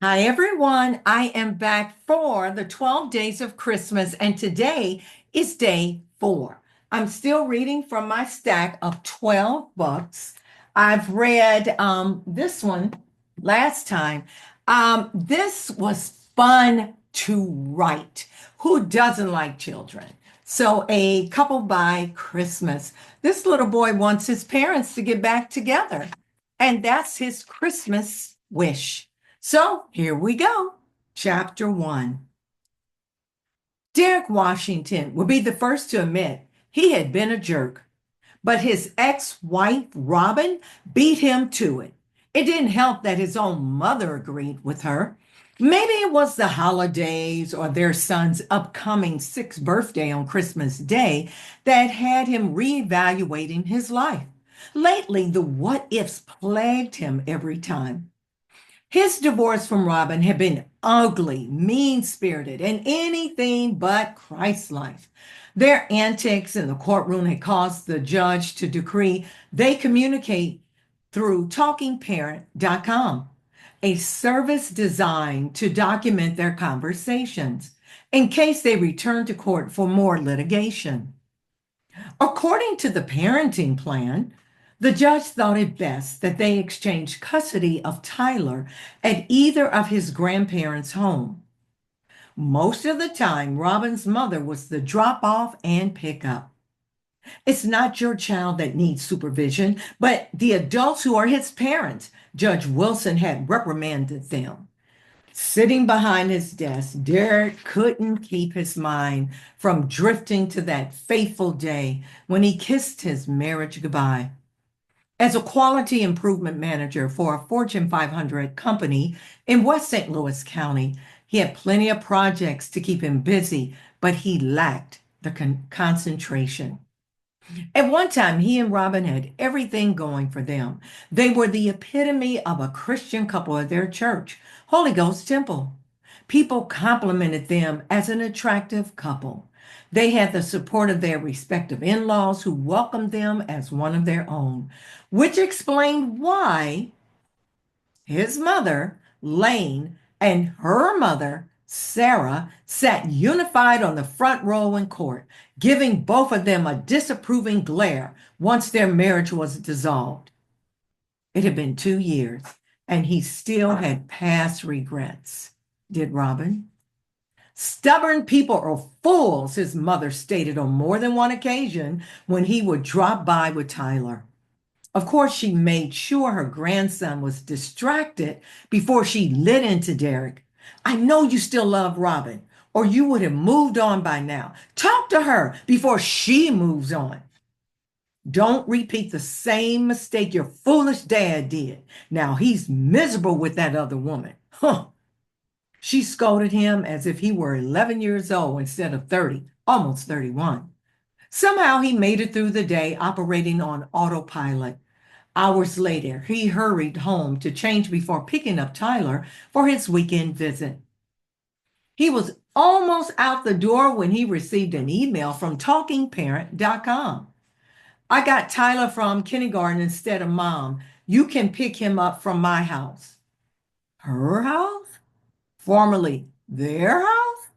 Hi, everyone. I am back for the 12 days of Christmas, and today is day 4. I'm still reading from my stack of 12 books. I've read this one last time. This was fun to write. Who doesn't like children? So, A Couple by Christmas. This little boy wants his parents to get back together, and that's his Christmas wish. So here we go. Chapter 1. Derek Washington would be the first to admit he had been a jerk, but his ex wife, Robyn, beat him to it. It didn't help that his own mother agreed with her. Maybe it was the holidays or their son's upcoming 6th birthday on Christmas Day that had him reevaluating his life. Lately, the what ifs plagued him every time. His divorce from Robyn had been ugly, mean spirited, and anything but Christ like. Their antics in the courtroom had caused the judge to decree they communicate through talkingparent.com, a service designed to document their conversations in case they return to court for more litigation. According to the parenting plan, the judge thought it best that they exchange custody of Tyler at either of his grandparents' home. Most of the time, Robyn's mother was the drop off and pickup. It's not your child that needs supervision, but the adults who are his parents. Judge Wilson had reprimanded them. Sitting behind his desk, Derek couldn't keep his mind from drifting to that fateful day when he kissed his marriage goodbye. As a quality improvement manager for a Fortune 500 company in West St. Louis County, he had plenty of projects to keep him busy, but he lacked the concentration. At one time, he and Robyn had everything going for them. They were the epitome of a Christian couple at their church, Holy Ghost Temple. People complimented them as an attractive couple. They had the support of their respective in laws who welcomed them as one of their own, which explained why his mother, Lane, and her mother, Sarah, sat unified on the front row in court, giving both of them a disapproving glare once their marriage was dissolved. It had been 2 years, and he still had past regrets. Did Robyn? Stubborn people are fools, his mother stated on more than one occasion when he would drop by with Tyler. Of course, she made sure her grandson was distracted before she lit into Derek. I know you still love Robyn, or you would have moved on by now. Talk to her before she moves on. Don't repeat the same mistake your foolish dad did. Now he's miserable with that other woman. Huh. She scolded him as if he were 11 years old instead of 30, almost 31. Somehow he made it through the day operating on autopilot. Hours later, he hurried home to change before picking up Tyler for his weekend visit. He was almost out the door when he received an email from talkingparent.com. I got Tyler from kindergarten instead of mom. You can pick him up from my house. Her house? Formerly their house?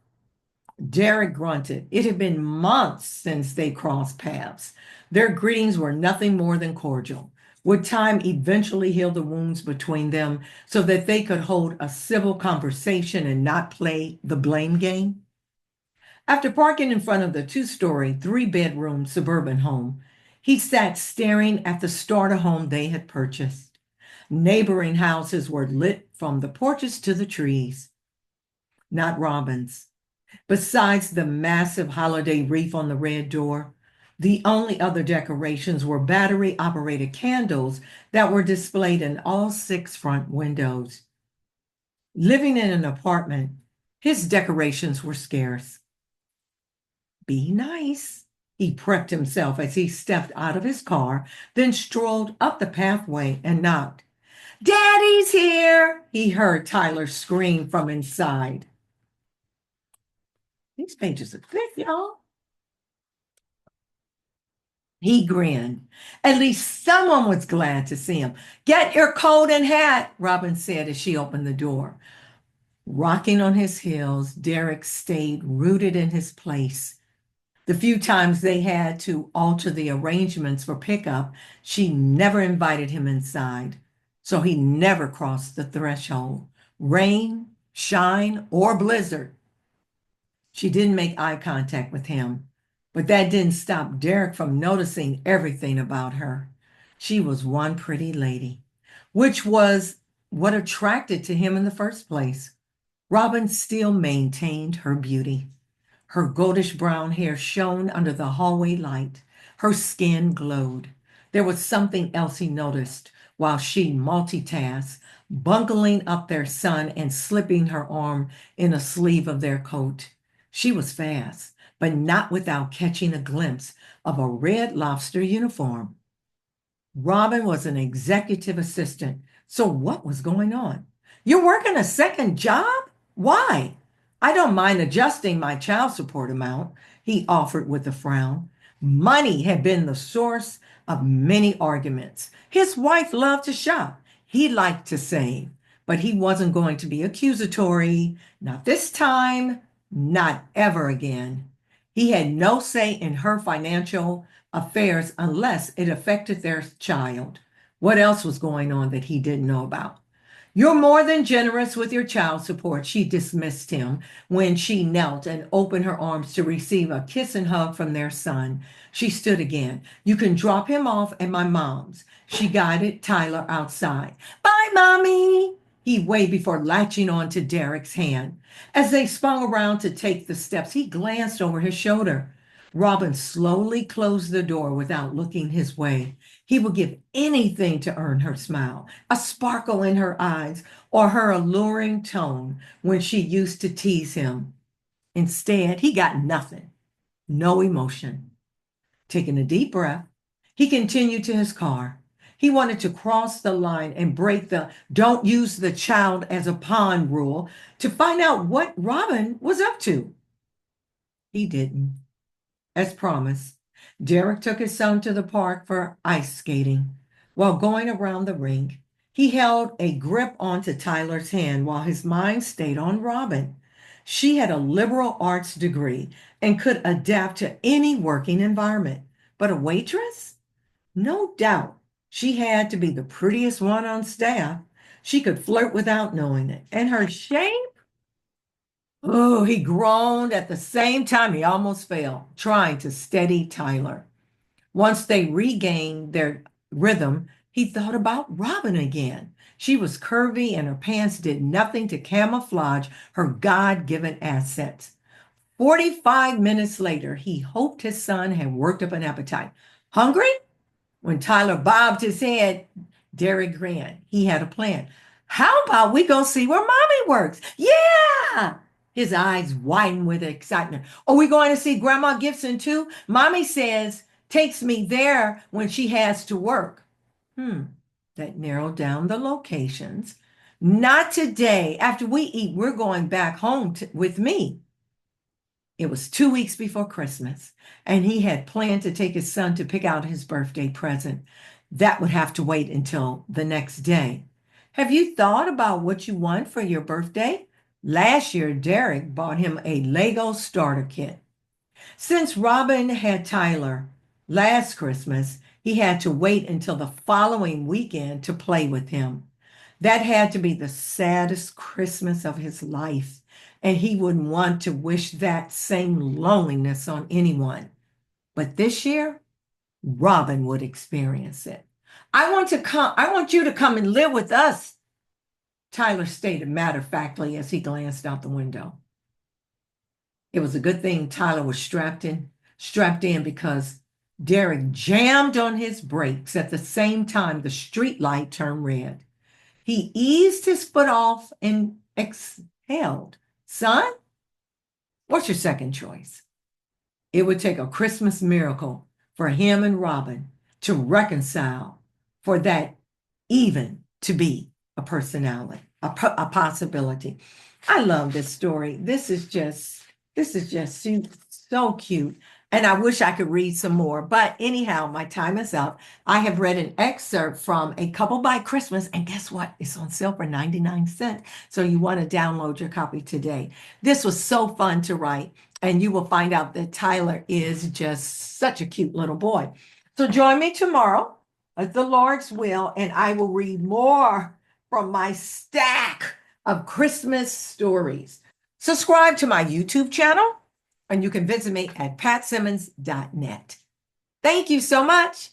Derek grunted. It had been months since they crossed paths. Their greetings were nothing more than cordial. Would time eventually heal the wounds between them so that they could hold a civil conversation and not play the blame game? After parking in front of the 2-story, 3-bedroom suburban home, he sat staring at the starter home they had purchased. Neighboring houses were lit from the porches to the trees. Not Robyn's. Besides the massive holiday wreath on the red door, the only other decorations were battery operated candles that were displayed in all 6 front windows. Living in an apartment, his decorations were scarce. Be nice, he prepped himself as he stepped out of his car, then strolled up the pathway and knocked. Daddy's here, he heard Tyler scream from inside. These pages are thick, y'all. He grinned. At least someone was glad to see him. Get your coat and hat, Robyn said as she opened the door. Rocking on his heels, Derek stayed rooted in his place. The few times they had to alter the arrangements for pickup, she never invited him inside. So he never crossed the threshold. Rain, shine, or blizzard. She didn't make eye contact with him, but that didn't stop Derek from noticing everything about her. She was one pretty lady, which was what attracted to him in the first place. Robyn still maintained her beauty. Her goldish brown hair shone under the hallway light. Her skin glowed. There was something else he noticed while she multitasked, bungling up their son and slipping her arm in a sleeve of their coat. She was fast, but not without catching a glimpse of a red lobster uniform. Robyn was an executive assistant. So what was going on? You're working a second job? Why? I don't mind adjusting my child support amount, he offered with a frown. Money had been the source of many arguments. His wife loved to shop. He liked to save, but he wasn't going to be accusatory. Not this time, not ever again. He had no say in her financial affairs unless it affected their child. What else was going on that he didn't know about? You're more than generous with your child support, she dismissed him when she knelt and opened her arms to receive a kiss and hug from their son. She stood again. You can drop him off at my mom's. She guided Tyler outside. Bye, Mommy, he waved before latching on to Derek's hand. As they spun around to take the steps, he glanced over his shoulder. Robyn slowly closed the door without looking his way. He would give anything to earn her smile, a sparkle in her eyes, or her alluring tone when she used to tease him. Instead, he got nothing, no emotion. Taking a deep breath, he continued to his car. He wanted to cross the line and break the don't use the child as a pawn rule to find out what Robyn was up to. He didn't. As promised, Derek took his son to the park for ice skating. While going around the rink, he held a grip onto Tyler's hand while his mind stayed on Robyn. She had a liberal arts degree and could adapt to any working environment. But a waitress? No doubt she had to be the prettiest one on staff. She could flirt without knowing it. And her shape? Oh, he groaned at the same time he almost fell, trying to steady Tyler. Once they regained their rhythm, he thought about Robyn again. She was curvy and her pants did nothing to camouflage her God-given assets. 45 minutes later, he hoped his son had worked up an appetite. Hungry? When Tyler bobbed his head, Derek grinned. He had a plan. How about we go see where Mommy works? Yeah! His eyes widened with excitement. Are we going to see Grandma Gibson too? Mommy says takes me there when she has to work. That narrowed down the locations. Not today. After we eat, we're going back home with me. It was 2 weeks before Christmas, and he had planned to take his son to pick out his birthday present. That would have to wait until the next day. Have you thought about what you want for your birthday? Last year, Derek bought him a Lego starter kit. Since Robyn had Tyler last Christmas, he had to wait until the following weekend to play with him. That had to be the saddest Christmas of his life, and he wouldn't want to wish that same loneliness on anyone. But this year, Robyn would experience it. I want you to come and live with us, Tyler stated matter-of-factly as he glanced out the window. It was a good thing Tyler was strapped in because Derek jammed on his brakes at the same time the street light turned red. He eased his foot off and exhaled. Son, what's your second choice? It would take a Christmas miracle for him and Robyn to reconcile, for that even to be a personality, a possibility. I love this story. This is just so cute. And I wish I could read some more. But anyhow, my time is up. I have read an excerpt from A Couple by Christmas. And guess what? It's on sale for 99 cents. So you want to download your copy today. This was so fun to write. And you will find out that Tyler is just such a cute little boy. So join me tomorrow at the Lord's will, and I will read more from my stack of Christmas stories. Subscribe to my YouTube channel, and you can visit me at patsimmons.net. Thank you so much.